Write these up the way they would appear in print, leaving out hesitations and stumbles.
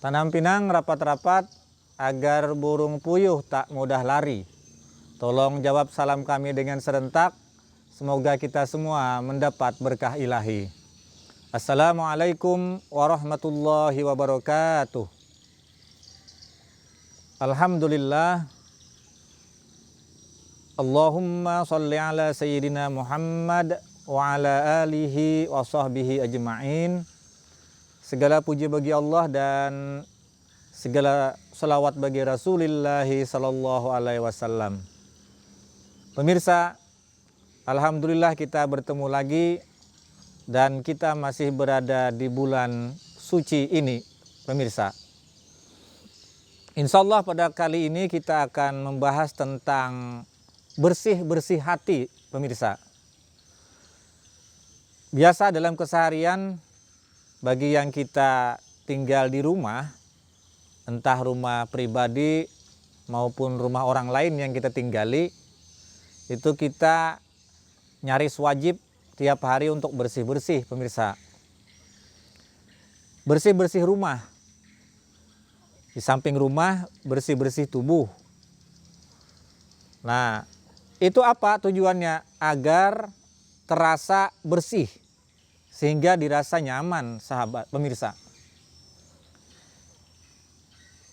Tanam pinang rapat-rapat agar burung puyuh tak mudah lari. Tolong jawab salam kami dengan serentak. Semoga kita semua mendapat berkah ilahi. Assalamualaikum warahmatullahi wabarakatuh. Alhamdulillah. Allahumma sholli ala sayyidina Muhammad wa ala alihi wa sahbihi ajma'in. Segala puji bagi Allah dan segala salawat bagi Rasulullah sallallahu alaihi wasallam. Pemirsa, alhamdulillah kita bertemu lagi dan kita masih berada di bulan suci ini, pemirsa. Insya Allah pada kali ini kita akan membahas tentang bersih-bersih hati, pemirsa. Biasa dalam keseharian bagi yang kita tinggal di rumah, entah rumah pribadi maupun rumah orang lain yang kita tinggali, itu kita nyaris wajib tiap hari untuk bersih-bersih, pemirsa. Bersih-bersih rumah. Di samping rumah, bersih-bersih tubuh. Nah, itu apa tujuannya? Agar terasa bersih, sehingga dirasa nyaman, sahabat pemirsa.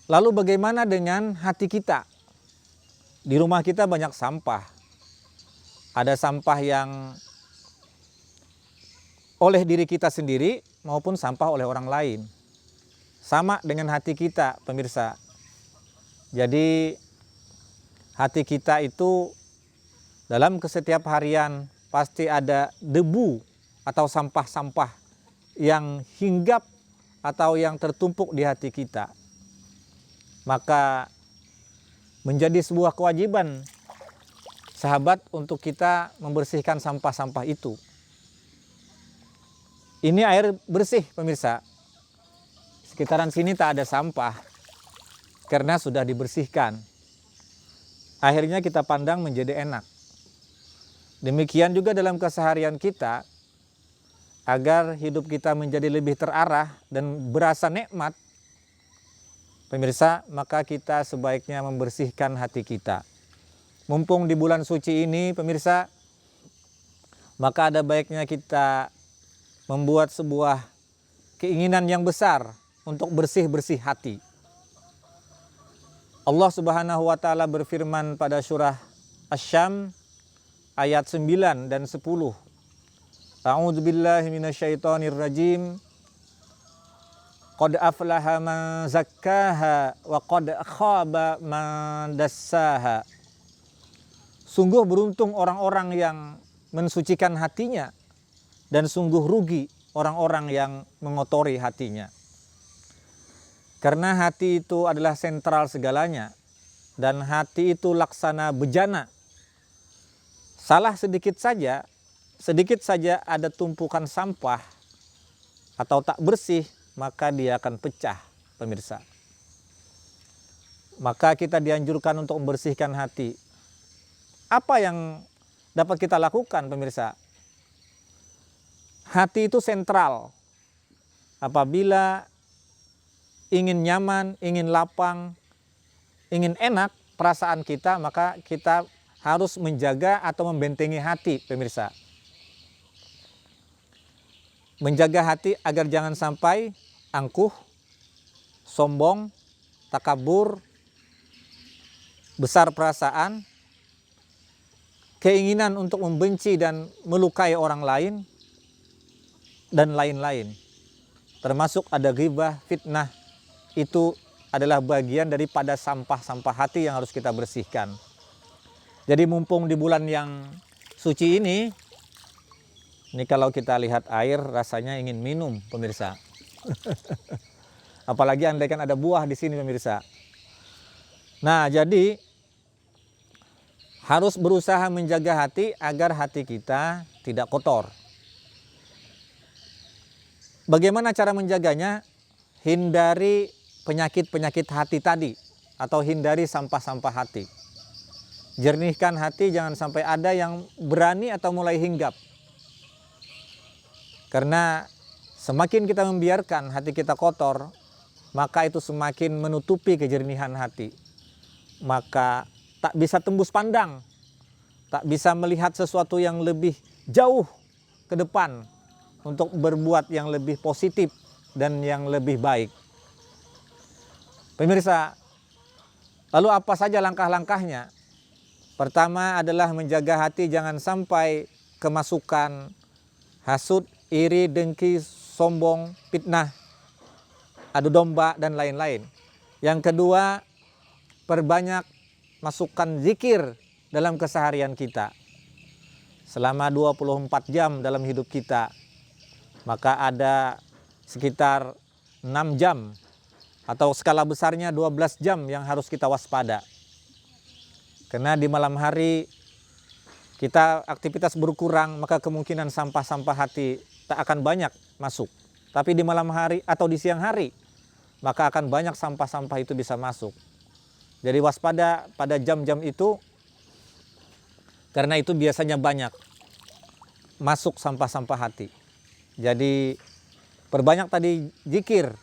Lalu bagaimana dengan hati kita? Di rumah kita banyak sampah. Ada sampah yang oleh diri kita sendiri maupun sampah oleh orang lain. Sama dengan hati kita, pemirsa. Jadi hati kita itu dalam setiap harian pasti ada debu atau sampah-sampah yang hinggap atau yang tertumpuk di hati kita. Maka menjadi sebuah kewajiban sahabat untuk kita membersihkan sampah-sampah itu. Ini air bersih, pemirsa. Sekitaran sini tak ada sampah karena sudah dibersihkan. Akhirnya kita pandang menjadi enak. Demikian juga dalam keseharian kita, agar hidup kita menjadi lebih terarah dan berasa nikmat, pemirsa, maka kita sebaiknya membersihkan hati kita. Mumpung di bulan suci ini, pemirsa, maka ada baiknya kita membuat sebuah keinginan yang besar untuk bersih-bersih hati. Allah Subhanahu wa taala berfirman pada surah Asy-Syams ayat 9 dan 10. A'udzubillahi minasyaitonirrajim. Qad aflaha man zakkaha wa qad khaba man dassaha. Sungguh beruntung orang-orang yang mensucikan hatinya dan sungguh rugi orang-orang yang mengotori hatinya. Karena hati itu adalah sentral segalanya dan hati itu laksana bejana. Salah sedikit saja ada tumpukan sampah atau tak bersih, maka dia akan pecah, pemirsa. Maka kita dianjurkan untuk membersihkan hati. Apa yang dapat kita lakukan, pemirsa? Hati itu sentral. Apabila ingin nyaman, ingin lapang, ingin enak perasaan kita, maka kita harus menjaga atau membentengi hati, pemirsa. Menjaga hati agar jangan sampai angkuh, sombong, takabur, besar perasaan, keinginan untuk membenci dan melukai orang lain, dan lain-lain. Termasuk ada ghibah, fitnah. Itu adalah bagian daripada sampah-sampah hati yang harus kita bersihkan. Jadi mumpung di bulan yang suci ini kalau kita lihat air rasanya ingin minum, pemirsa. Apalagi andaikan ada buah di sini, pemirsa. Nah, jadi harus berusaha menjaga hati agar hati kita tidak kotor. Bagaimana cara menjaganya? Hindari penyakit-penyakit hati tadi atau hindari sampah-sampah hati. Jernihkan hati, jangan sampai ada yang berani atau mulai hinggap. Karena semakin kita membiarkan hati kita kotor, maka itu semakin menutupi kejernihan hati. Maka tak bisa tembus pandang, tak bisa melihat sesuatu yang lebih jauh ke depan untuk berbuat yang lebih positif dan yang lebih baik. Pemirsa, lalu apa saja langkah-langkahnya? Pertama adalah menjaga hati jangan sampai kemasukan hasud, iri, dengki, sombong, fitnah, adu domba, dan lain-lain. Yang kedua, perbanyak masukkan zikir dalam keseharian kita. Selama 24 jam dalam hidup kita, maka ada sekitar 6 jam atau skala besarnya 12 jam yang harus kita waspada. Karena di malam hari kita aktivitas berkurang, maka kemungkinan sampah-sampah hati tak akan banyak masuk. Tapi di malam hari atau di siang hari, maka akan banyak sampah-sampah itu bisa masuk. Jadi waspada pada jam-jam itu, karena itu biasanya banyak masuk sampah-sampah hati. Jadi perbanyak tadi zikir.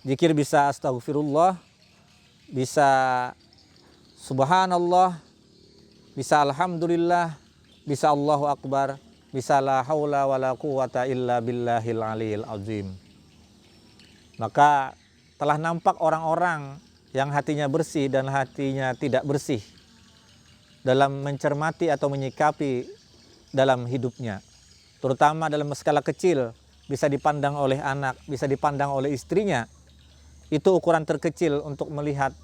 Zikir bisa astagfirullah, bisa subhanallah, bisa alhamdulillah, bisa Allahu akbar, bisa la haula wala quwata illa billahil aliyil azim. Maka telah nampak orang-orang yang hatinya bersih dan hatinya tidak bersih dalam mencermati atau menyikapi dalam hidupnya. Terutama dalam skala kecil, bisa dipandang oleh anak, bisa dipandang oleh istrinya. Itu ukuran terkecil untuk melihat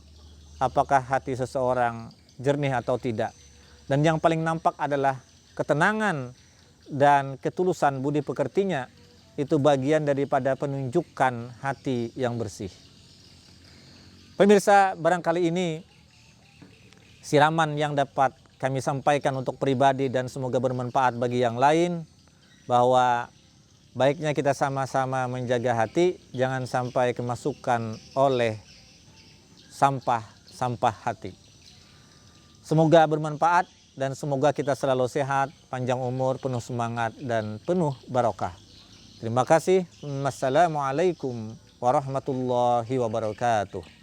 apakah hati seseorang jernih atau tidak. Dan yang paling nampak adalah ketenangan dan ketulusan budi pekertinya. Itu bagian daripada penunjukan hati yang bersih. Pemirsa, barangkali ini siraman yang dapat kami sampaikan untuk pribadi dan semoga bermanfaat bagi yang lain, bahwa baiknya kita sama-sama menjaga hati, jangan sampai kemasukan oleh sampah hati. Semoga bermanfaat dan semoga kita selalu sehat, panjang umur, penuh semangat dan penuh barokah. Terima kasih. Wassalamualaikum warahmatullahi wabarakatuh.